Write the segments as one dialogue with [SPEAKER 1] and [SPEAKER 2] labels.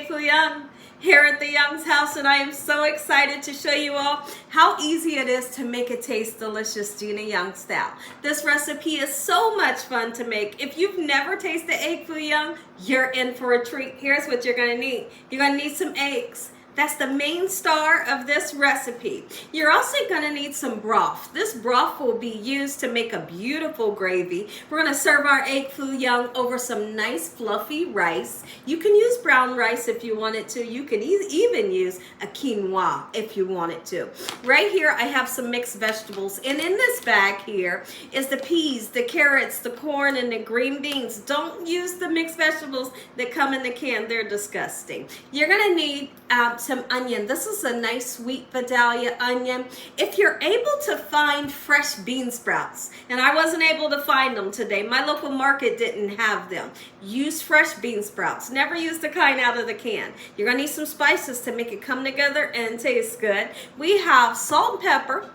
[SPEAKER 1] Egg Foo Young here at the Young's house, and I am so excited to show you all how easy it is to make it taste delicious Gina Young style. This recipe is so much fun to make. If you've never tasted Egg Foo Young, you're in for a treat. Here's what you're gonna need. You're gonna need some eggs. That's the main star of this recipe. You're also gonna need some broth. This broth will be used to make a beautiful gravy. We're gonna serve our Egg Foo Young over some nice fluffy rice. You can use brown rice if you wanted to. You can even use a quinoa if you wanted to. Right here, I have some mixed vegetables. And in this bag here is the peas, the carrots, the corn, and the green beans. Don't use the mixed vegetables that come in the can. They're disgusting. You're gonna need some onion. This is a nice sweet Vidalia onion. If you're able to find fresh bean sprouts, and I wasn't able to find them today, my local market didn't have them, use fresh bean sprouts. Never use the kind out of the can. You're gonna need some spices to make it come together and taste good. We have salt and pepper,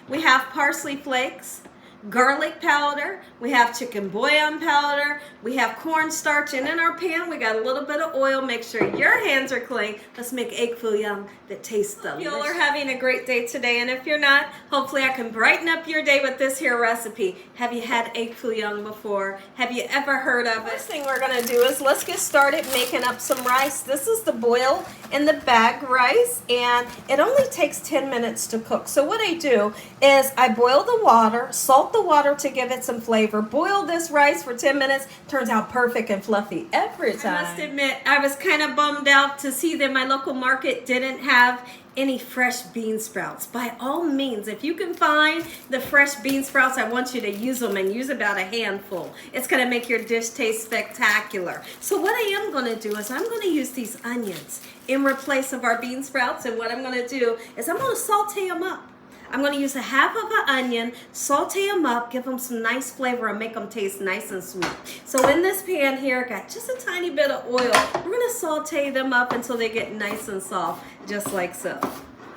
[SPEAKER 1] we have parsley flakes, garlic powder, we have chicken bouillon powder, we have cornstarch, and in our pan we got a little bit of oil. Make sure your hands are clean. Let's make Egg Foo Young that tastes delicious. You all are having a great day today, and if you're not, hopefully I can brighten up your day with this here recipe. Have you had Egg Foo Young before? Have you ever heard of it? First thing we're gonna do is let's get started making up some rice. This is the boil in the bag rice, and it only takes 10 minutes to cook. So what I do is I boil the water, salt the water to give it some flavor, boil this rice for 10 minutes. Turns out perfect and fluffy every time. I must admit, I was kind of bummed out to see that my local market didn't have any fresh bean sprouts. By all means, if you can find the fresh bean sprouts, I want you to use them, and use about a handful. It's going to make your dish taste spectacular. So what I am going to do is I'm going to use these onions in replace of our bean sprouts, and what I'm going to do is I'm going to saute them up. I'm going to use a half of an onion, saute them up, give them some nice flavor, and make them taste nice and sweet. So in this pan here, I got just a tiny bit of oil. We're going to saute them up until they get nice and soft, just like so.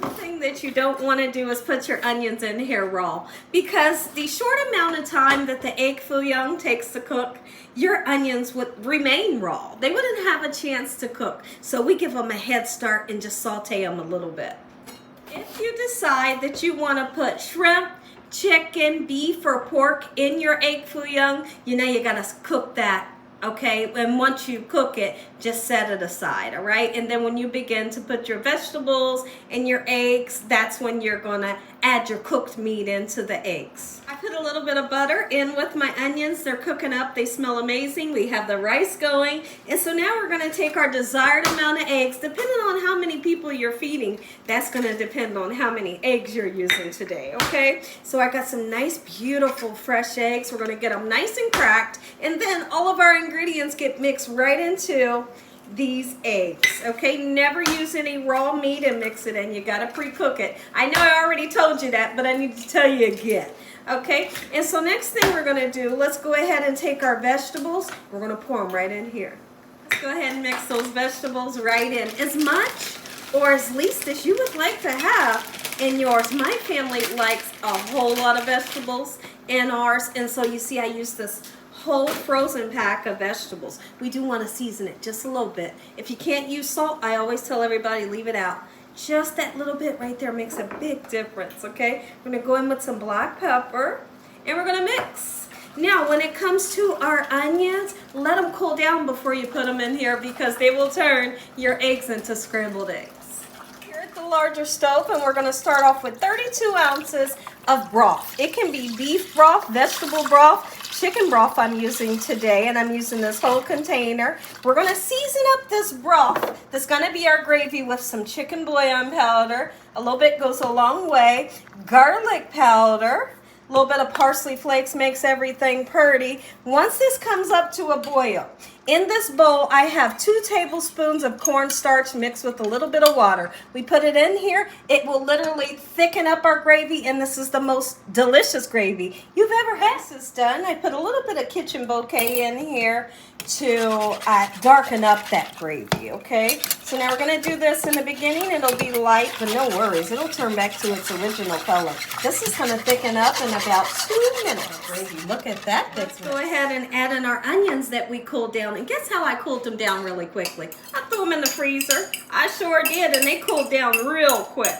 [SPEAKER 1] One thing that you don't want to do is put your onions in here raw, because the short amount of time that the Egg Foo Young takes to cook, your onions would remain raw. They wouldn't have a chance to cook. So we give them a head start and just saute them a little bit. If you decide that you want to put shrimp, chicken, beef, or pork in your Egg Foo Young, you know you got to cook that, okay? And once you cook it, just set it aside, all right? And then when you begin to put your vegetables and your eggs, that's when you're going to add your cooked meat into the eggs. I put a little bit of butter in with my onions. They're cooking up. They smell amazing. We have the rice going. And so now we're going to take our desired amount of eggs. Depending on how many people you're feeding, that's going to depend on how many eggs you're using today, okay? So I got some nice, beautiful, fresh eggs. We're going to get them nice and cracked. And then all of our ingredients get mixed right into these eggs, okay? Never use any raw meat and mix it in. You got to pre-cook it. I know I already told you that, but I need to tell you again, okay? And so next thing we're going to do, let's go ahead and take our vegetables. We're going to pour them right in here. Let's go ahead and mix those vegetables right in. As much or as least as you would like to have in yours. My family likes a whole lot of vegetables in ours, and so you see I use this whole frozen pack of vegetables. We do want to season it just a little bit. If you can't use salt, I always tell everybody leave it out. Just that little bit right there makes a big difference, okay? We're going to go in with some black pepper, and we're going to mix. Now, when it comes to our onions, let them cool down before you put them in here, because they will turn your eggs into scrambled eggs. Here at the larger stove, and we're going to start off with 32 ounces of broth. It can be beef broth, vegetable broth, chicken broth I'm using today, and I'm using this whole container. We're going to season up this broth that's going to be our gravy with some chicken bouillon powder. A little bit goes a long way. Garlic powder. A little bit of parsley flakes makes everything pretty. Once this comes up to a boil, in this bowl I have 2 tablespoons of cornstarch mixed with a little bit of water. We put it in here. It will literally thicken up our gravy, and this is the most delicious gravy you've ever had. This is done. I put a little bit of kitchen bouquet in here to darken up that gravy, okay? So now we're going to do this in the beginning. It'll be light, but no worries. It'll turn back to its original color. This is going to thicken up in about 2 minutes. Gravy, look at that thickness. Let's go ahead and add in our onions that we cooled down down. And guess how I cooled them down really quickly? I threw them in the freezer. I sure did, and they cooled down real quick.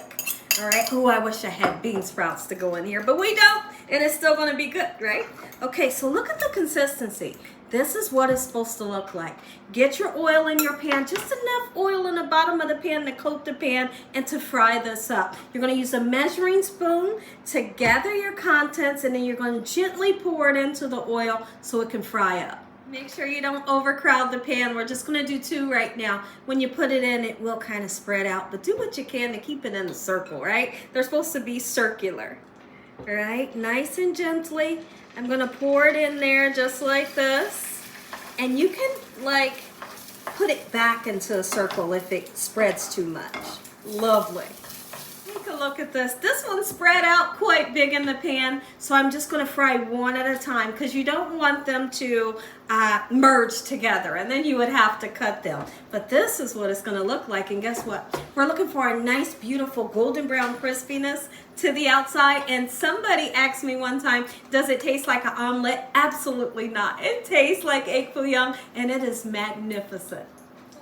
[SPEAKER 1] All right. Oh, I wish I had bean sprouts to go in here, but we don't, and it's still going to be good, right? Okay, so look at the consistency. This is what it's supposed to look like. Get your oil in your pan, just enough oil in the bottom of the pan to coat the pan and to fry this up. You're going to use a measuring spoon to gather your contents, and then you're going to gently pour it into the oil so it can fry up. Make sure you don't overcrowd the pan. We're just going to do 2 right now. When you put it in, it will kind of spread out, but do what you can to keep it in a circle, right? They're supposed to be circular. All right, nice and gently. I'm going to pour it in there just like this. And you can like put it back into a circle if it spreads too much. Lovely. Take a look at this. This one spread out quite big in the pan, so I'm just going to fry one at a time because you don't want them to merge together, and then you would have to cut them. But this is what it's going to look like, and guess what? We're looking for a nice, beautiful golden brown crispiness to the outside, and somebody asked me one time, does it taste like an omelet? Absolutely not. It tastes like Egg Foo Young, and it is magnificent.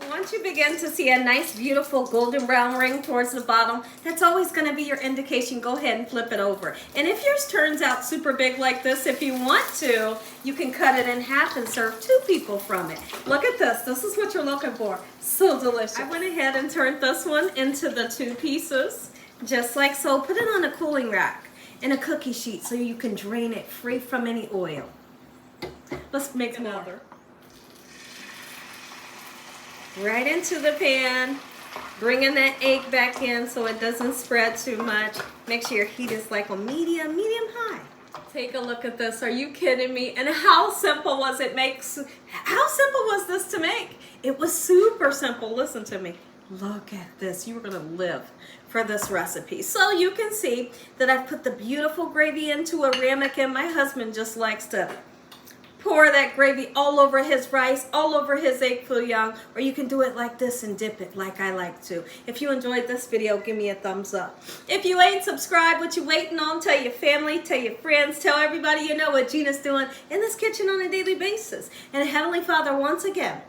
[SPEAKER 1] Once you begin to see a nice, beautiful golden brown ring towards the bottom, that's always going to be your indication. Go ahead and flip it over. And if yours turns out super big like this, if you want to, you can cut it in half and serve 2 people from it. Look at this. This is what you're looking for. So delicious. I went ahead and turned this one into the 2 pieces, just like so. Put it on a cooling rack in a cookie sheet so you can drain it free from any oil. Let's make another. Right into the pan, bringing that egg back in so it doesn't spread too much. Make sure your heat is like on medium high. Take a look at this. Are you kidding me? And how simple was it? How simple was this to make? It was super simple. Listen to me. Look at this. You are going to live for this recipe. So you can see that I've put the beautiful gravy into a ramekin. My husband just likes to pour that gravy all over his rice, all over his Egg Foo Young, or you can do it like this and dip it like I like to. If you enjoyed this video, give me a thumbs up. If you ain't subscribed, what you waiting on? Tell your family, tell your friends, tell everybody you know what Gina's doing in this kitchen on a daily basis. And Heavenly Father, once again,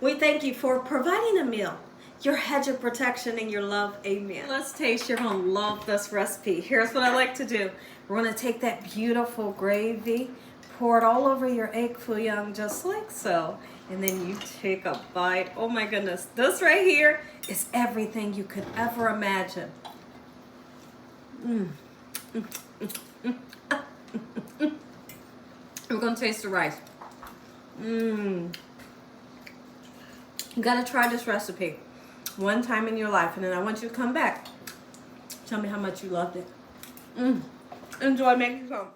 [SPEAKER 1] we thank you for providing a meal, your hedge of protection and your love. Amen. Let's taste. You're going to love this recipe. Here's what I like to do. We're going to take that beautiful gravy, pour it all over your Egg Foo Young just like so, and then you take a bite. Oh my goodness, this right here is everything you could ever imagine. We're gonna taste the rice. You gotta try this recipe one time in your life, and then I want you to come back. Tell me how much you loved it. Enjoy making some.